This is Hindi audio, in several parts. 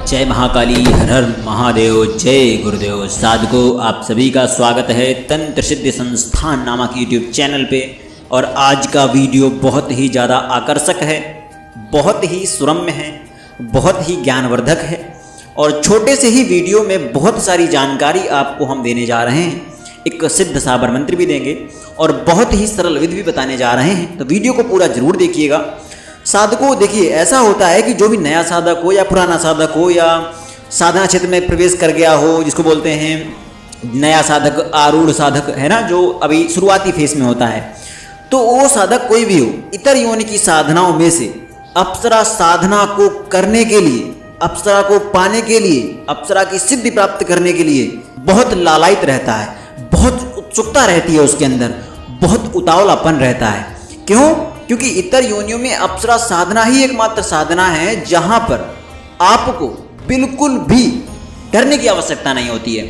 जय महाकाली, हर हर महादेव, जय गुरुदेव। साधकों, आप सभी का स्वागत है तंत्र सिद्धि संस्थान नामक यूट्यूब चैनल पे। और आज का वीडियो बहुत ही ज़्यादा आकर्षक है, बहुत ही सुरम्य है, बहुत ही ज्ञानवर्धक है और छोटे से ही वीडियो में बहुत सारी जानकारी आपको हम देने जा रहे हैं। एक सिद्ध साबर मंत्र भी देंगे और बहुत ही सरल विधि भी बताने जा रहे हैं, तो वीडियो को पूरा जरूर देखिएगा। साधकों, देखिए, ऐसा होता है कि जो भी नया साधक हो या पुराना साधक हो या साधना क्षेत्र में प्रवेश कर गया हो, जिसको बोलते हैं नया साधक, आरूढ़ साधक, है ना, जो अभी शुरुआती फेस में होता है, तो वो साधक कोई भी हो, इतर योनि की साधनाओं में से अप्सरा साधना को करने के लिए, अप्सरा को पाने के लिए, अप्सरा की सिद्धि प्राप्त करने के लिए बहुत लालायित रहता है, बहुत उत्सुकता रहती है उसके अंदर, बहुत उतावलापन रहता है। क्यों? क्योंकि इतर योनियों में अप्सरा साधना ही एकमात्र साधना है जहां पर आपको बिल्कुल भी डरने की आवश्यकता नहीं होती है।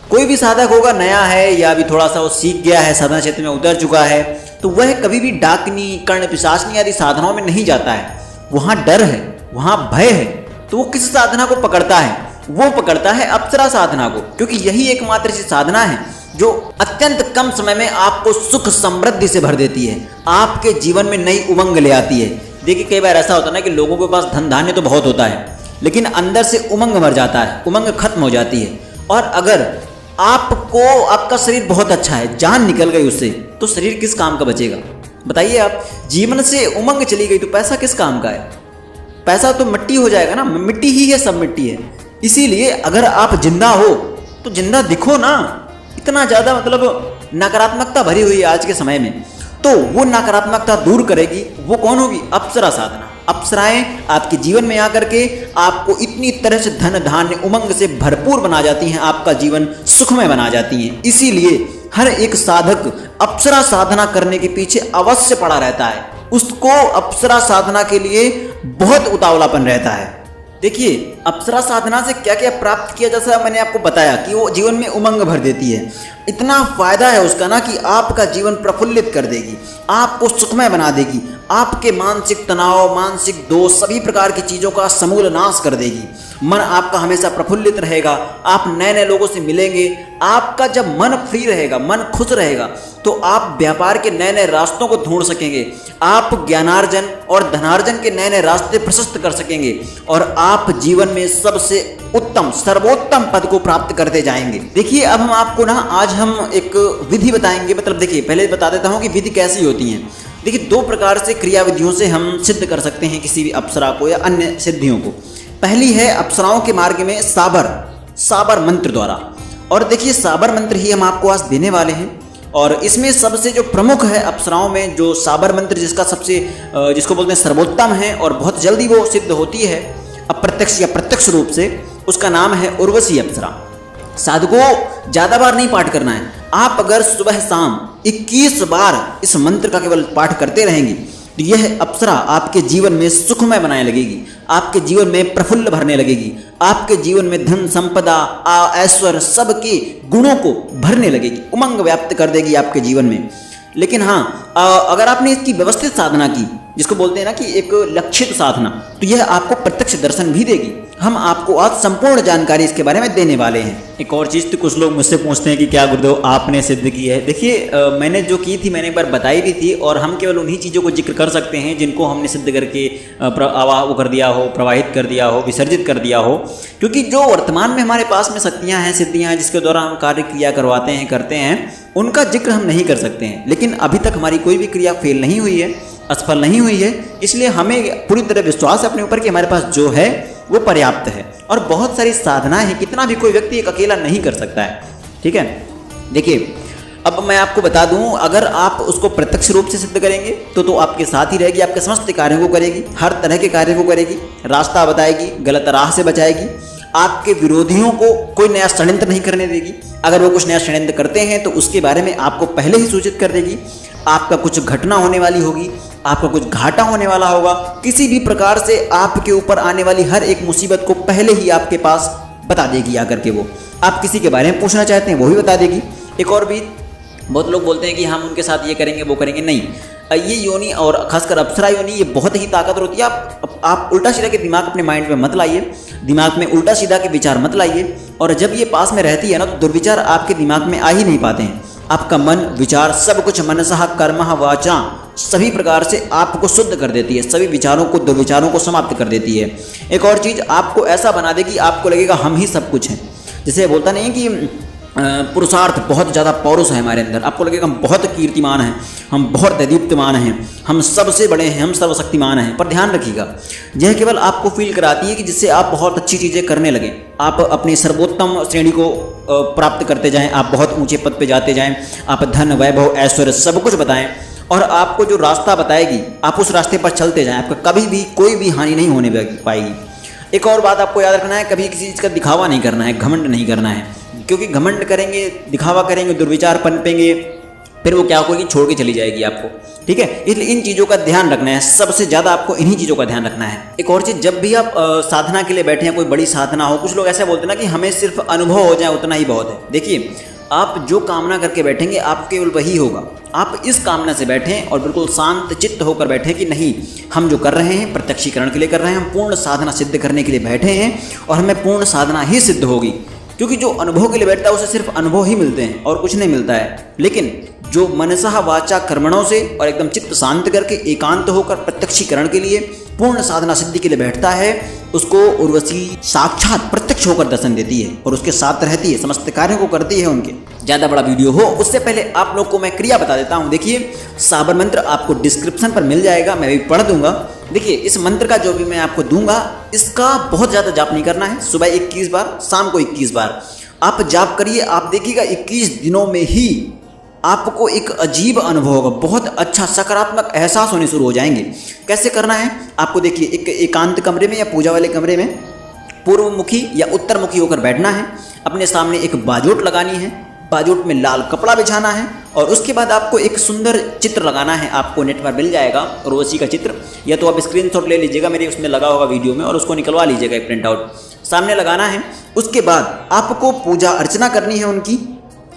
कोई भी साधक होगा, नया है या अभी थोड़ा सा वो सीख गया है, साधना क्षेत्र में उतर चुका है, तो वह कभी भी डाकनी, कर्ण पिशाचनी आदि साधनाओं में नहीं जाता है। वहां डर है, वहां भय है, तो वो किस साधना को पकड़ता है? वो पकड़ता है अप्सरा साधना को, क्योंकि यही एकमात्र ऐसी साधना है जो अत्यंत कम समय में आपको सुख समृद्धि से भर देती है, आपके जीवन में नई उमंग ले आती है। देखिए, कई बार ऐसा होता है ना कि लोगों के पास धन धान्य तो बहुत होता है, लेकिन अंदर से उमंग मर जाता है, उमंग खत्म हो जाती है। और अगर आपको, आपका शरीर बहुत अच्छा है, जान निकल गई उससे, तो शरीर किस काम का बचेगा? बताइए आप। जीवन से उमंग चली गई तो पैसा किस काम का है? पैसा तो मिट्टी हो जाएगा ना, मिट्टी ही है, सब मिट्टी है। इसीलिए अगर आप जिंदा हो तो जिंदा दिखो ना। इतना ज़्यादा मतलब नकारात्मकता भरी हुई है आज के समय में, तो वो नकारात्मकता दूर करेगी वो कौन होगी? अप्सरा साधना। अप्सराएं आपके जीवन में आकर के आपको इतनी तरह से धन धान्य उमंग से भरपूर बना जाती हैं, आपका जीवन सुखमय बना जाती हैं। इसीलिए हर एक साधक अप्सरा साधना करने के पीछे अवश्य पड़ा रहता है, उसको अप्सरा साधना के लिए बहुत उतावलापन रहता है। देखिए, अप्सरा साधना से क्या क्या प्राप्त किया, जैसा मैंने आपको बताया कि वो जीवन में उमंग भर देती है। इतना फायदा है उसका ना कि आपका जीवन प्रफुल्लित कर देगी, आपको सुखमय बना देगी, आपके मानसिक तनाव, मानसिक दोष, सभी प्रकार की चीज़ों का समूल नाश कर देगी। मन आपका हमेशा प्रफुल्लित रहेगा, आप नए नए लोगों से मिलेंगे। आपका जब मन फ्री रहेगा, मन खुश रहेगा, तो आप व्यापार के नए नए रास्तों को ढूंढ सकेंगे, आप ज्ञानार्जन और धनार्जन के नए नए रास्ते प्रशस्त कर सकेंगे और आप जीवन में सबसे उत्तम, सर्वोत्तम पद को प्राप्त करते जाएंगे। देखिए, अब हम आपको ना, आज हम एक विधि बताएंगे। मतलब देखिए, पहले बता देता हूँ कि विधि कैसी होती है। देखिए, दो प्रकार से क्रिया विधियों से हम सिद्ध कर सकते हैं किसी भी अप्सरा को या अन्य सिद्धियों को। पहली है अप्सराओं के मार्ग में साबर मंत्र द्वारा। और देखिए, साबर मंत्र ही हम आपको आज देने वाले हैं। और इसमें सबसे जो प्रमुख है अप्सराओं में, जो साबर मंत्र जिसका सबसे, जिसको बोलते हैं सर्वोत्तम है और बहुत जल्दी वो सिद्ध होती है अप्रत्यक्ष या प्रत्यक्ष रूप से, उसका नाम है उर्वशी अप्सरा। साधकों, ज़्यादा बार नहीं पाठ करना है। आप अगर सुबह शाम 21 बार इस मंत्र का केवल पाठ करते रहेंगे तो यह अप्सरा आपके जीवन में सुखमय बनाने लगेगी, आपके जीवन में प्रफुल्ल भरने लगेगी, आपके जीवन में धन संपदा, ऐश्वर्य, सबके गुणों को भरने लगेगी, उमंग व्याप्त कर देगी आपके जीवन में। लेकिन हाँ, अगर आपने इसकी व्यवस्थित साधना की, जिसको बोलते हैं ना कि एक लक्षित साधना, तो यह आपको प्रत्यक्ष दर्शन भी देगी। हम आपको आज संपूर्ण जानकारी इसके बारे में देने वाले हैं। एक और चीज़, तो कुछ लोग मुझसे पूछते हैं कि क्या गुरुदेव आपने सिद्ध की है। देखिए, मैंने जो की थी मैंने एक बार बताई भी थी, और हम केवल उन्हीं चीज़ों को जिक्र कर सकते हैं जिनको हमने सिद्ध करके वो कर दिया हो, प्रवाहित कर दिया हो, विसर्जित कर दिया हो। क्योंकि जो वर्तमान में हमारे पास में शक्तियाँ हैं, सिद्धियाँ हैं, जिसके द्वारा हम कार्य क्रिया करवाते हैं, करते हैं, उनका जिक्र हम नहीं कर सकते हैं। लेकिन अभी तक हमारी कोई भी क्रिया फेल नहीं हुई है, असफल नहीं हुई है, इसलिए हमें पूरी तरह विश्वास है अपने ऊपर कि हमारे पास जो है वो पर्याप्त है। और बहुत सारी साधनाएं हैं, कितना भी कोई व्यक्ति एक अकेला नहीं कर सकता है। ठीक है, देखिए, अब मैं आपको बता दूं, अगर आप उसको प्रत्यक्ष रूप से सिद्ध करेंगे तो आपके साथ ही रहेगी, आपके समस्त कार्यों को करेगी, हर तरह के कार्यों को करेगी, रास्ता बताएगी, गलत राह से बचाएगी, आपके विरोधियों को कोई नया षड्यंत्र नहीं करने देगी। अगर वो कुछ नया षड्यंत्र करते हैं तो उसके बारे में आपको पहले ही सूचित कर देगी। आपका कुछ घटना होने वाली होगी, आपका कुछ घाटा होने वाला होगा, किसी भी प्रकार से आपके ऊपर आने वाली हर एक मुसीबत को पहले ही आपके पास बता देगी आकर के। वो आप किसी के बारे में पूछना चाहते हैं वो भी बता देगी। एक और भी, बहुत लोग बोलते हैं कि हम उनके साथ ये करेंगे वो करेंगे, नहीं। ये योनि और खासकर अप्सरा योनि ये बहुत ही ताकतवर होती है। आप उल्टा सीधा के दिमाग अपने माइंड में मत लाइए, दिमाग में उल्टा सीधा के विचार मत लाइए। और जब ये पास में रहती है ना तो दुर्विचार आपके दिमाग में आ ही नहीं पाते हैं। आपका मन, विचार सब कुछ मनसः कर्मः वाचा सभी प्रकार से आपको शुद्ध कर देती है, सभी विचारों को, दुर्विचारों को समाप्त कर देती है। एक और चीज़ आपको ऐसा बना देगी, आपको लगेगा हम ही सब कुछ हैं। जैसे बोलता नहीं कि पुरुषार्थ बहुत ज़्यादा पौरुष है हमारे अंदर, आपको लगेगा हम बहुत कीर्तिमान हैं, हम बहुत दैदीप्यमान हैं, हम सबसे बड़े हैं, हम सर्वशक्तिमान हैं। पर ध्यान रखिएगा, यह केवल आपको फील कराती है कि जिससे आप बहुत अच्छी चीज़ें करने लगें, आप अपनी सर्वोत्तम श्रेणी को प्राप्त करते जाएं, आप बहुत ऊंचे पद पे जाते जाएं, आप धन, वैभव, ऐश्वर्य सब कुछ बताएं। और आपको जो रास्ता बताएगी आप उस रास्ते पर चलते जाएं, आपका कभी भी कोई भी हानि नहीं होने पाएगी। एक और बात आपको याद रखना है, कभी किसी चीज़ का दिखावा नहीं करना है, घमंड नहीं करना है, क्योंकि घमंड करेंगे, दिखावा करेंगे, दुर्विचार पनपेंगे, फिर वो क्या होगी, छोड़ के चली जाएगी आपको। ठीक है, इसलिए इन चीज़ों का ध्यान रखना है, सबसे ज़्यादा आपको इन्हीं चीज़ों का ध्यान रखना है। एक और चीज़, जब भी आप साधना के लिए बैठे हैं, कोई बड़ी साधना हो, कुछ लोग ऐसा बोलते हैं ना कि हमें सिर्फ अनुभव हो जाए उतना ही बहुत है। देखिए, आप जो कामना करके बैठेंगे आप केवल वही होगा। आप इस कामना से बैठें और बिल्कुल शांत चित्त होकर बैठें कि नहीं, हम जो कर रहे हैं प्रत्यक्षीकरण के लिए कर रहे हैं, हम पूर्ण साधना सिद्ध करने के लिए बैठे हैं और हमें पूर्ण साधना ही सिद्ध होगी। क्योंकि जो अनुभव के लिए बैठता है उसे सिर्फ अनुभव ही मिलते हैं और कुछ नहीं मिलता है। लेकिन जो मनसः वाचा कर्मणों से और एकदम चित्त शांत करके एकांत होकर प्रत्यक्षीकरण के लिए, पूर्ण साधना सिद्धि के लिए बैठता है, उसको उर्वशी साक्षात प्रत्यक्ष होकर दर्शन देती है और उसके साथ रहती है, समस्त कार्यों को करती है उनके। ज़्यादा बड़ा वीडियो हो उससे पहले आप लोग को मैं क्रिया बता देता हूँ। देखिए, साबर मंत्र आपको डिस्क्रिप्शन पर मिल जाएगा, मैं भी पढ़ दूंगा। देखिए, इस मंत्र का जो भी मैं आपको दूंगा, इसका बहुत ज़्यादा जाप नहीं करना है। सुबह 21 बार, शाम को 21 बार आप जाप करिए। आप देखिएगा 21 दिनों में ही आपको एक अजीब अनुभव होगा, बहुत अच्छा सकारात्मक एहसास होने शुरू हो जाएंगे। कैसे करना है आपको, देखिए, एक एकांत कमरे में या पूजा वाले कमरे में पूर्वमुखी या उत्तरमुखी होकर बैठना है। अपने सामने एक बाजोट लगानी है, बाजोट में लाल कपड़ा बिछाना है और उसके बाद आपको एक सुंदर चित्र लगाना है। आपको नेट पर मिल जाएगा उर्वशी का चित्र, या तो आप स्क्रीनशॉट ले लीजिएगा, मेरे उसमें लगा होगा वीडियो में, और उसको निकलवा लीजिएगा एक प्रिंट आउट, सामने लगाना है। उसके बाद आपको पूजा अर्चना करनी है उनकी,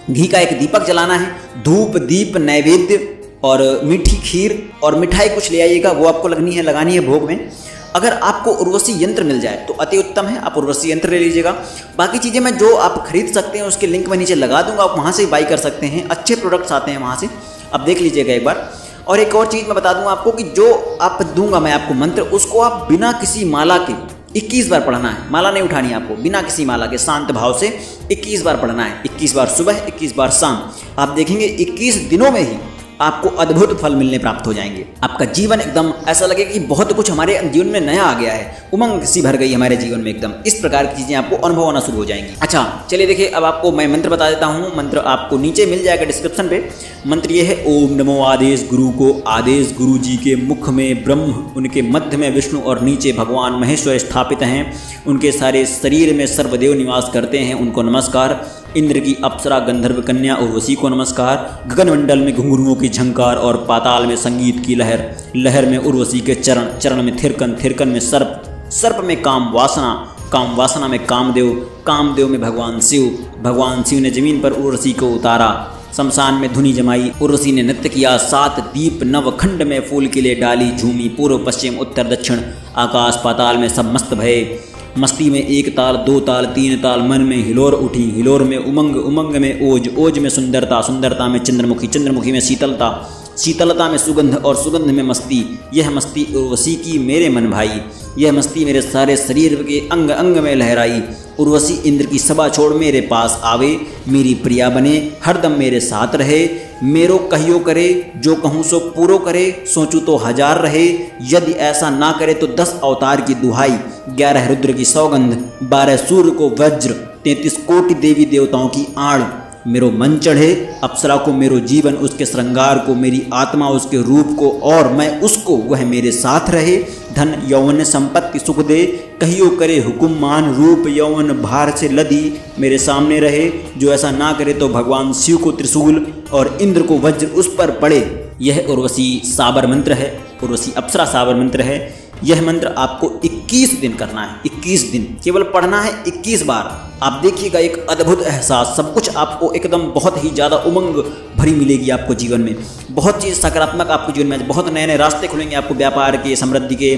घी का एक दीपक जलाना है, धूप, दीप, नैवेद्य और मीठी खीर और मिठाई कुछ ले आइएगा, वो आपको लगानी है भोग में। अगर आपको उर्वशी यंत्र मिल जाए तो अति उत्तम है, आप उर्वशी यंत्र ले लीजिएगा। बाकी चीज़ें मैं जो आप खरीद सकते हैं उसके लिंक मैं नीचे लगा दूंगा, आप वहाँ से बाई कर सकते हैं, अच्छे प्रोडक्ट्स आते हैं वहाँ से, आप देख लीजिएगा एक बार। और एक और चीज़ मैं बता दूंगा आपको कि जो आप दूंगा मैं आपको मंत्र, उसको आप बिना किसी माला के 21 बार पढ़ना है। माला नहीं उठानी है आपको, बिना किसी माला के शांत भाव से 21 बार पढ़ना है। 21 बार सुबह, 21 बार शाम। आप देखेंगे 21 दिनों में ही आपको अद्भुत फल मिलने प्राप्त हो जाएंगे। आपका जीवन एकदम ऐसा लगेगा कि बहुत कुछ हमारे जीवन में नया आ गया है, उमंग सी भर गई हमारे जीवन में एकदम। इस प्रकार की चीज़ें आपको अनुभव होना शुरू हो जाएंगी। अच्छा, चलिए देखिए, अब आपको मैं मंत्र बता देता हूँ। मंत्र आपको नीचे मिल जाएगा डिस्क्रिप्शन पे। मंत्र ये है, ओम नमो आदेश गुरु को। आदेश गुरु जी के मुख में ब्रह्म, उनके मध्य में विष्णु और नीचे भगवान महेश्वर स्थापित हैं। उनके सारे शरीर में सर्वदेव निवास करते हैं, उनको नमस्कार। इंद्र की अप्सरा गंधर्व कन्या उर्वशी को नमस्कार। गगनमंडल में घुंघरुओं की झंकार और पाताल में संगीत की लहर, लहर में उर्वशी के चरण, चरण में थिरकन, थिरकन में सर्प, सर्प में काम वासना, काम वासना में कामदेव, कामदेव में भगवान शिव, भगवान शिव ने जमीन पर उर्वशी को उतारा। शमशान में धुनी जमाई, उर्वशी ने नृत्य किया। 7 दीप नवखंड में फूल के लिए डाली झूमी। पूर्व पश्चिम उत्तर दक्षिण आकाश पाताल में सब मस्त भये। मस्ती में 1 ताल, 2 ताल, 3 ताल, मन में हिलोर उठी। हिलोर में उमंग, उमंग में ओज, ओज में सुंदरता, सुंदरता में चंद्रमुखी, चंद्रमुखी में शीतलता, शीतलता में सुगंध और सुगंध में मस्ती। यह मस्ती उर्वशी की मेरे मन भाई, यह मस्ती मेरे सारे शरीर के अंग अंग में लहराई। उर्वशी इंद्र की सभा छोड़ मेरे पास आवे, मेरी प्रिया बने, हरदम मेरे साथ रहे। मेरो कहियो करे, जो कहूँ सो पूरो करे, सोचूं तो 1000 रहे। यदि ऐसा ना करे तो 10 अवतार की दुहाई। 11 रुद्र की सौगंध, 12 सूर्य को वज्र, 33 कोटि देवी देवताओं की आड़। मेरो मन चढ़े अप्सरा को, मेरो जीवन उसके श्रृंगार को, मेरी आत्मा उसके रूप को, और मैं उसको, वह मेरे साथ रहे। धन यौवन संपत्ति सुख दे, कहियो करे हुकुम मान। रूप यौवन भार से लदी, मेरे सामने रहे। जो ऐसा ना करे तो भगवान शिव को त्रिशूल और इंद्र को वज्र उस पर पड़े। यह उर्वशी साबर मंत्र है, उर्वशी अप्सरा साबर मंत्र है। यह मंत्र आपको 21 दिन करना है। 21 दिन, केवल पढ़ना है 21 बार। आप देखिएगा एक अद्भुत एहसास, सब कुछ आपको एकदम बहुत ही ज़्यादा उमंग भरी मिलेगी आपको जीवन में। बहुत चीज़ सकारात्मक आपको जीवन में, बहुत नए नए रास्ते खुलेंगे आपको, व्यापार के, समृद्धि के,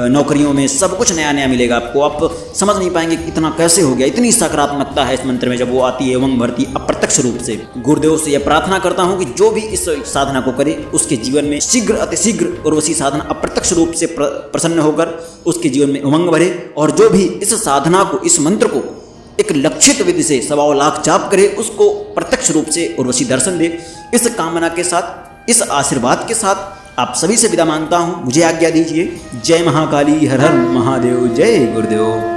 नौकरियों में, सब कुछ नया नया मिलेगा आपको। आप समझ नहीं पाएंगे इतना कैसे हो गया, इतनी सकारात्मकता है इस मंत्र में जब वो आती है, उमंग भरती अप्रत्यक्ष रूप से। गुरुदेव से यह प्रार्थना करता हूँ कि जो भी इस साधना को करे उसके जीवन में शीघ्र अतिशीघ्र उर्वशी साधना अप्रत्यक्ष रूप से प्रसन्न होकर उसके जीवन में उमंग भरे, और जो भी इस साधना को, इस मंत्र को एक लक्षित विधि से 1.25 लाख जाप करे, उसको प्रत्यक्ष रूप से उर्वशी दर्शन दे। इस कामना के साथ, इस आशीर्वाद के साथ आप सभी से विदा मांगता हूँ। मुझे आज्ञा दीजिए। जय महाकाली, हर हर महादेव, जय गुरुदेव।